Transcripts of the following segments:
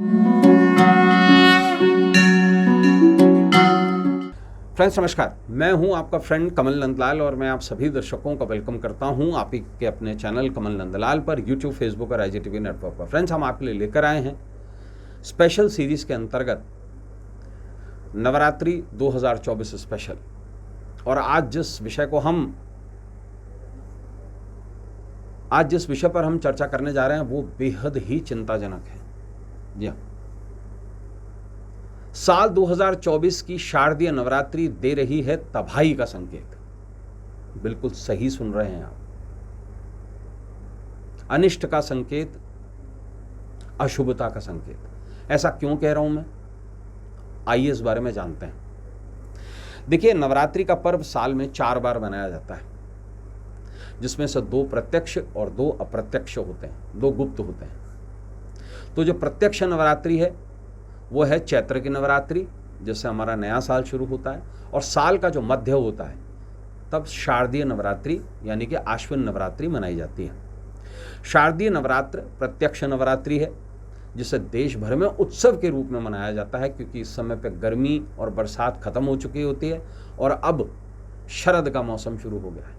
Friends नमस्कार, मैं हूं आपका फ्रेंड कमल नंदलाल और मैं आप सभी दर्शकों का वेलकम करता हूं आप ही के अपने चैनल कमल नंदलाल पर यूट्यूब, फेसबुक और IGTV नेटवर्क पर। फ्रेंड्स, हम आपके लिए लेकर आए हैं स्पेशल सीरीज के अंतर्गत नवरात्रि 2024 स्पेशल। और आज जिस विषय पर हम चर्चा करने जा रहे हैं वो बेहद ही चिंताजनक है। जी हाँ, साल 2024 की शारदीय नवरात्रि दे रही है तबाही का संकेत। बिल्कुल सही सुन रहे हैं आप, अनिष्ट का संकेत, अशुभता का संकेत। ऐसा क्यों कह रहा हूं मैं, आइए इस बारे में जानते हैं। देखिए, नवरात्रि का पर्व साल में 4 बार मनाया जाता है, जिसमें से 2 प्रत्यक्ष और 2 अप्रत्यक्ष होते हैं, 2 गुप्त होते हैं। तो जो प्रत्यक्ष नवरात्रि है वो है चैत्र की नवरात्रि, जिससे हमारा नया साल शुरू होता है, और साल का जो मध्य होता है तब शारदीय नवरात्रि यानी कि आश्विन नवरात्रि मनाई जाती है। शारदीय नवरात्र प्रत्यक्ष नवरात्रि है, जिसे देश भर में उत्सव के रूप में मनाया जाता है, क्योंकि इस समय पे गर्मी और बरसात खत्म हो चुकी होती है और अब शरद का मौसम शुरू हो गया है।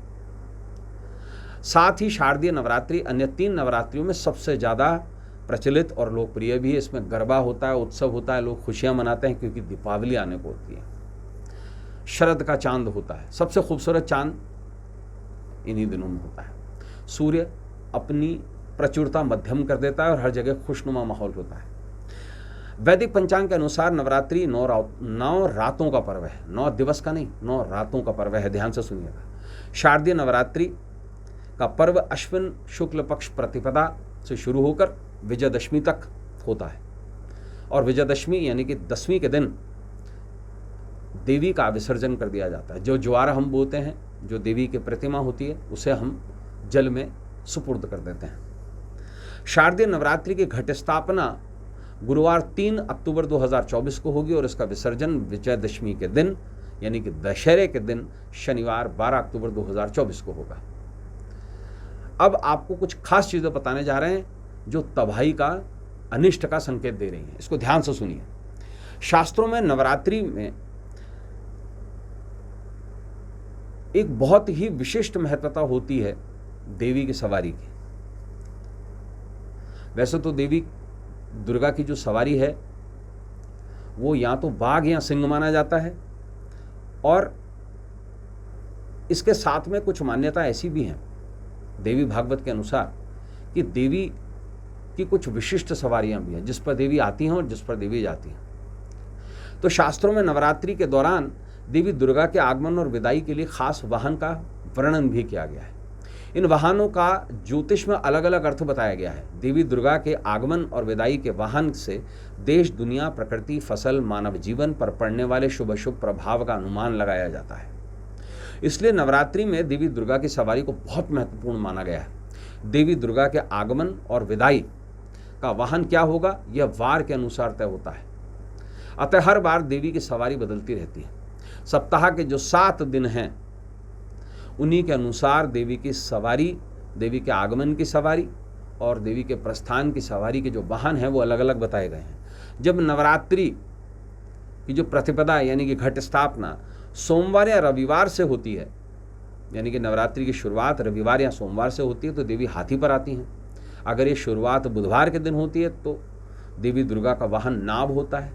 साथ ही शारदीय नवरात्रि अन्य 3 नवरात्रियों में सबसे ज़्यादा प्रचलित और लोकप्रिय भी है। इसमें गरबा होता है, उत्सव होता है, लोग खुशियां मनाते हैं, क्योंकि दीपावली आने को होती है। शरद का चांद होता है, सबसे खूबसूरत चांद इन्हीं दिनों में होता है। सूर्य अपनी प्रचुरता मध्यम कर देता है और हर जगह खुशनुमा माहौल होता है। वैदिक पंचांग के अनुसार नवरात्रि 9 रातों का पर्व है, 9 दिवस का नहीं, 9 रातों का पर्व है। ध्यान से सुनिएगा। शारदीय नवरात्रि का पर्व अश्विन शुक्ल पक्ष प्रतिपदा से शुरू होकर विजयदशमी तक होता है, और विजयदशमी यानी कि 10वीं के दिन देवी का विसर्जन कर दिया जाता है। जो ज्वार हम बोते हैं, जो देवी की प्रतिमा होती है, उसे हम जल में सुपुर्द कर देते हैं। शारदीय नवरात्रि की घट स्थापना गुरुवार 3 अक्टूबर 2024 को होगी और इसका विसर्जन विजयदशमी के दिन यानी कि दशहरे के दिन शनिवार 12 अक्टूबर 2024 को होगा। अब आपको कुछ खास चीजें बताने जा रहे हैं जो तबाही का, अनिष्ट का संकेत दे रही हैं। इसको ध्यान से सुनिए। शास्त्रों में नवरात्रि में एक बहुत ही विशिष्ट महत्वता होती है देवी की सवारी की। वैसे तो देवी दुर्गा की जो सवारी है वो या तो बाघ या सिंह माना जाता है, और इसके साथ में कुछ मान्यता ऐसी भी हैं देवी भागवत के अनुसार कि देवी की कुछ विशिष्ट सवारियां भी हैं, जिस पर देवी आती हैं और जिस पर देवी जाती हैं। तो शास्त्रों में नवरात्रि के दौरान देवी दुर्गा के आगमन और विदाई के लिए खास वाहन का वर्णन भी किया गया है। इन वाहनों का ज्योतिष में अलग अलग अर्थ बताया गया है। देवी दुर्गा के आगमन और विदाई के वाहन से देश, दुनिया, प्रकृति, फसल, मानव जीवन पर पड़ने वाले शुभ अशुभ प्रभाव का अनुमान लगाया जाता है। इसलिए नवरात्रि में देवी दुर्गा की सवारी को बहुत महत्वपूर्ण माना गया है। देवी दुर्गा के आगमन और विदाई का वाहन क्या होगा, यह वार के अनुसार तय होता है। अतः हर बार देवी की सवारी बदलती रहती है। सप्ताह के जो 7 दिन हैं उन्हीं के अनुसार देवी की सवारी, देवी के आगमन की सवारी और देवी के प्रस्थान की सवारी के जो वाहन हैं वो अलग अलग बताए गए हैं। जब नवरात्रि की जो प्रतिपदा यानी कि घट स्थापना सोमवार या रविवार से होती है, यानी कि नवरात्रि की शुरुआत रविवार या सोमवार से होती है, तो देवी हाथी पर आती हैं। अगर ये शुरुआत बुधवार के दिन होती है तो देवी दुर्गा का वाहन नाव होता है।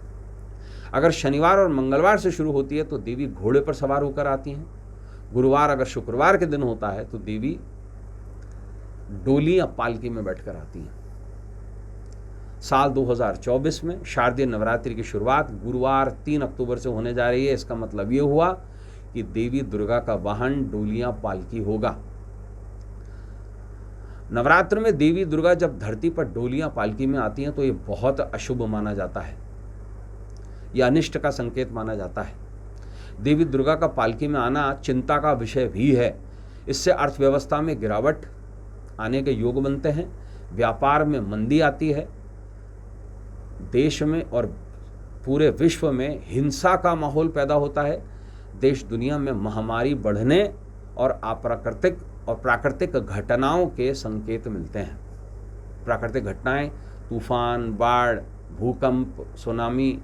अगर शनिवार और मंगलवार से शुरू होती है तो देवी घोड़े पर सवार होकर आती हैं। गुरुवार अगर शुक्रवार के दिन होता है तो देवी डोली या पालकी में बैठकर आती हैं। साल 2024 में शारदीय नवरात्रि की शुरुआत गुरुवार 3 अक्टूबर से होने जा रही है। इसका मतलब ये हुआ कि देवी दुर्गा का वाहन डोलियां पालकी होगा। नवरात्र में देवी दुर्गा जब धरती पर डोलियां पालकी में आती हैं तो ये बहुत अशुभ माना जाता है, यह अनिष्ट का संकेत माना जाता है। देवी दुर्गा का पालकी में आना चिंता का विषय भी है। इससे अर्थव्यवस्था में गिरावट आने के योग बनते हैं, व्यापार में मंदी आती है, देश में और पूरे विश्व में हिंसा का माहौल पैदा होता है, देश दुनिया में महामारी बढ़ने और अप्राकृतिक और प्राकृतिक घटनाओं के संकेत मिलते हैं। प्राकृतिक घटनाएं, तूफान, बाढ़, भूकंप, सुनामी,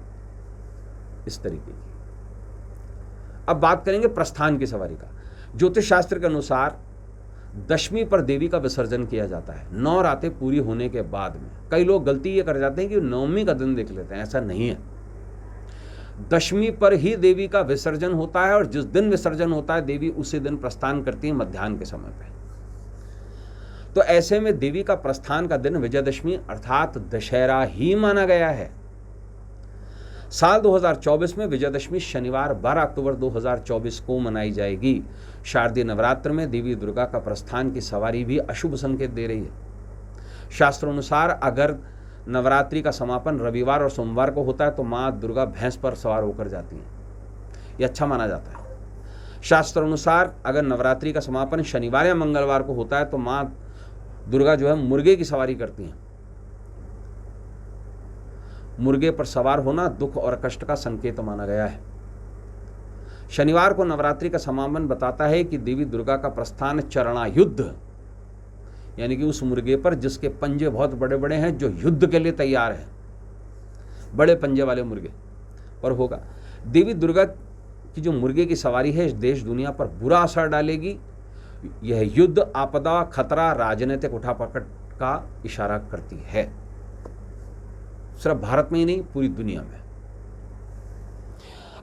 इस तरीके की। अब बात करेंगे प्रस्थान की सवारी का। ज्योतिष शास्त्र के अनुसार दशमी पर देवी का विसर्जन किया जाता है, 9 रातें पूरी होने के बाद में। कई लोग गलती ये कर जाते हैं कि नवमी का दिन देख लेते हैं, ऐसा नहीं है। दशमी पर ही देवी का विसर्जन होता है और जिस दिन विसर्जन होता है देवी उसी दिन प्रस्थान करती है मध्याह्न के समय पे। तो ऐसे में देवी का प्रस्थान का दिन विजयदशमी अर्थात दशहरा ही माना गया है। साल 2024 में विजयदशमी शनिवार 12 अक्टूबर 2024 को मनाई जाएगी। शारदीय नवरात्र में देवी दुर्गा का प्रस्थान की सवारी भी अशुभ संकेत दे रही है। शास्त्रोनुसार अगर नवरात्रि का समापन रविवार और सोमवार को होता है तो माँ दुर्गा भैंस पर सवार होकर जाती हैं, ये अच्छा माना जाता है। शास्त्रोनुसार अगर नवरात्रि का समापन शनिवार या मंगलवार को होता है तो माँ दुर्गा जो है मुर्गे की सवारी करती हैं। मुर्गे पर सवार होना दुख और कष्ट का संकेत माना गया है। शनिवार को नवरात्रि का समापन बताता है कि देवी दुर्गा का प्रस्थान चरणायुद्ध, यानी कि उस मुर्गे पर जिसके पंजे बहुत बड़े बड़े हैं, जो युद्ध के लिए तैयार है, बड़े पंजे वाले मुर्गे पर होगा। देवी दुर्गा की जो मुर्गे की सवारी है इस देश दुनिया पर बुरा असर डालेगी। यह युद्ध, आपदा, खतरा, राजनीतिक उठापटक का इशारा करती है। सिर्फ भारत में ही नहीं, पूरी दुनिया में।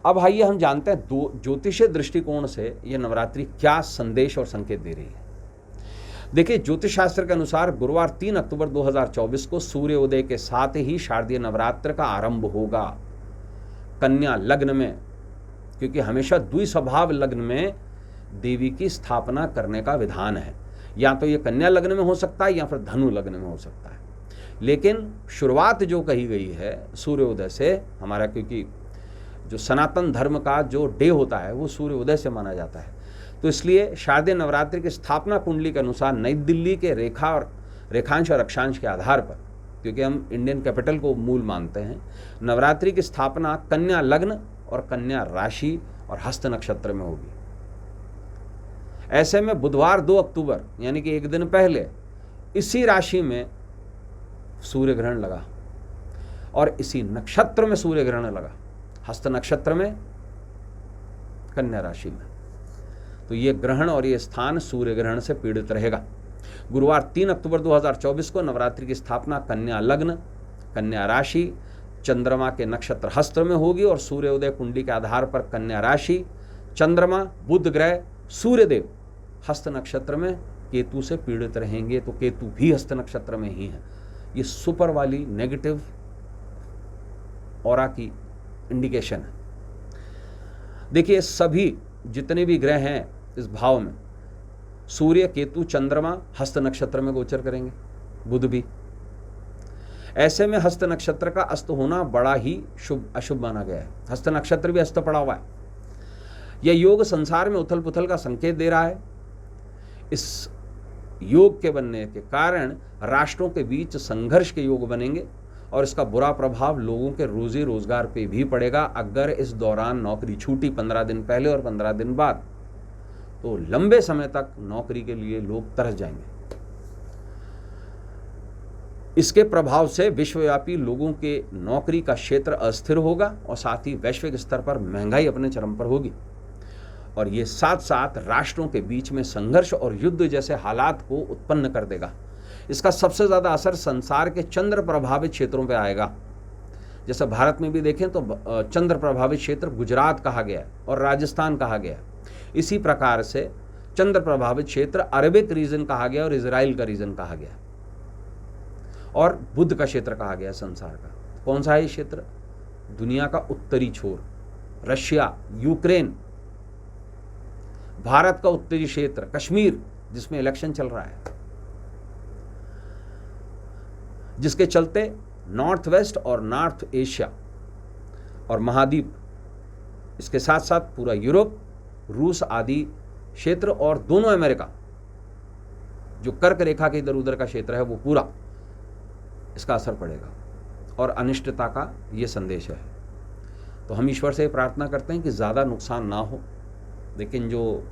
अब आइए हम जानते हैं ज्योतिषीय दृष्टिकोण से यह नवरात्रि क्या संदेश और संकेत दे रही है। देखिए, ज्योतिष शास्त्र के अनुसार गुरुवार 3 अक्टूबर 2024 को सूर्योदय के साथ ही शारदीय नवरात्र का आरंभ होगा कन्या लग्न में, क्योंकि हमेशा द्विस्वभाव लग्न में देवी की स्थापना करने का विधान है। या तो ये कन्या लग्न में हो सकता है या फिर धनु लग्न में हो सकता है, लेकिन शुरुआत जो कही गई है सूर्योदय से हमारा, क्योंकि जो सनातन धर्म का जो डे होता है वो सूर्योदय से माना जाता है, तो इसलिए शारदीय नवरात्रि की स्थापना कुंडली के अनुसार नई दिल्ली के रेखांश और अक्षांश के आधार पर, क्योंकि हम इंडियन कैपिटल को मूल मानते हैं, नवरात्रि की स्थापना कन्या लग्न और कन्या राशि और हस्त नक्षत्र में होगी। ऐसे में बुधवार 2 अक्टूबर यानी कि एक दिन पहले इसी राशि में सूर्य ग्रहण लगा और इसी नक्षत्र में सूर्य ग्रहण लगा, हस्त नक्षत्र में, कन्या राशि में। तो ये ग्रहण और ये स्थान सूर्य ग्रहण से पीड़ित रहेगा। गुरुवार 3 अक्टूबर 2024 को नवरात्रि की स्थापना कन्या लग्न, कन्या राशि, चंद्रमा के नक्षत्र हस्त में होगी और सूर्योदय कुंडली के आधार पर कन्या राशि, चंद्रमा, बुध ग्रह, सूर्यदेव हस्त नक्षत्र में केतु से पीड़ित रहेंगे। तो केतु भी हस्त नक्षत्र में ही है। ये सुपर वाली नेगेटिव ऑरा की इंडिकेशन है। देखिए, सभी जितने भी ग्रह हैं इस भाव में, सूर्य, केतु, चंद्रमा हस्त नक्षत्र में गोचर करेंगे, बुध भी। ऐसे में हस्त नक्षत्र का अस्त होना बड़ा ही शुभ अशुभ माना गया है। हस्त नक्षत्र भी अस्त पड़ा हुआ है। यह योग संसार में उथल पुथल का संकेत दे रहा है। इस योग के बनने के कारण राष्ट्रों के बीच संघर्ष के योग बनेंगे और इसका बुरा प्रभाव लोगों के रोजी रोजगार पे भी पड़ेगा। अगर इस दौरान नौकरी छूटी 15 दिन पहले और 15 दिन बाद, तो लंबे समय तक नौकरी के लिए लोग तरस जाएंगे। इसके प्रभाव से विश्वव्यापी लोगों के नौकरी का क्षेत्र अस्थिर होगा और साथ ही वैश्विक स्तर पर महंगाई अपने चरम पर होगी और ये साथ साथ राष्ट्रों के बीच में संघर्ष और युद्ध जैसे हालात को उत्पन्न कर देगा। इसका सबसे ज़्यादा असर संसार के चंद्र प्रभावित क्षेत्रों पर आएगा। जैसे भारत में भी देखें तो चंद्र प्रभावित क्षेत्र गुजरात कहा गया और राजस्थान कहा गया। इसी प्रकार से चंद्र प्रभावित क्षेत्र अरबिक रीजन कहा गया और इजराइल का रीजन कहा गया और बुध का क्षेत्र कहा गया संसार का। कौन सा है ये क्षेत्र? दुनिया का उत्तरी छोर, रशिया, यूक्रेन, भारत का उत्तरी क्षेत्र, कश्मीर जिसमें इलेक्शन चल रहा है, जिसके चलते नॉर्थ वेस्ट और नॉर्थ एशिया और महाद्वीप, इसके साथ साथ पूरा यूरोप, रूस आदि क्षेत्र और दोनों अमेरिका, जो कर्क रेखा के इधर उधर का क्षेत्र है, वो पूरा इसका असर पड़ेगा और अनिश्चितता का ये संदेश है। तो हम ईश्वर से प्रार्थना करते हैं कि ज़्यादा नुकसान ना हो, लेकिन जो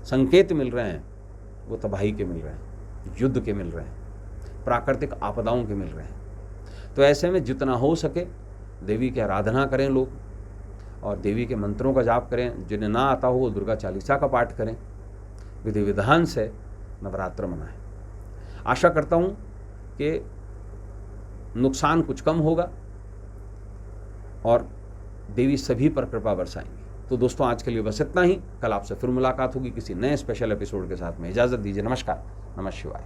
संकेत मिल रहे हैं वो तबाही के मिल रहे हैं, युद्ध के मिल रहे हैं, प्राकृतिक आपदाओं के मिल रहे हैं। तो ऐसे में जितना हो सके देवी की आराधना करें लोग, और देवी के मंत्रों का जाप करें। जिन्हें ना आता हो वो दुर्गा चालीसा का पाठ करें, विधि विधान से नवरात्र मनाएं। आशा करता हूँ कि नुकसान कुछ कम होगा और देवी सभी पर कृपा बरसाएंगी। तो दोस्तों आज के लिए बस इतना ही। कल आपसे फिर मुलाकात होगी किसी नए स्पेशल एपिसोड के साथ में। इजाज़त दीजिए। नमस्कार। नमः शिवाय।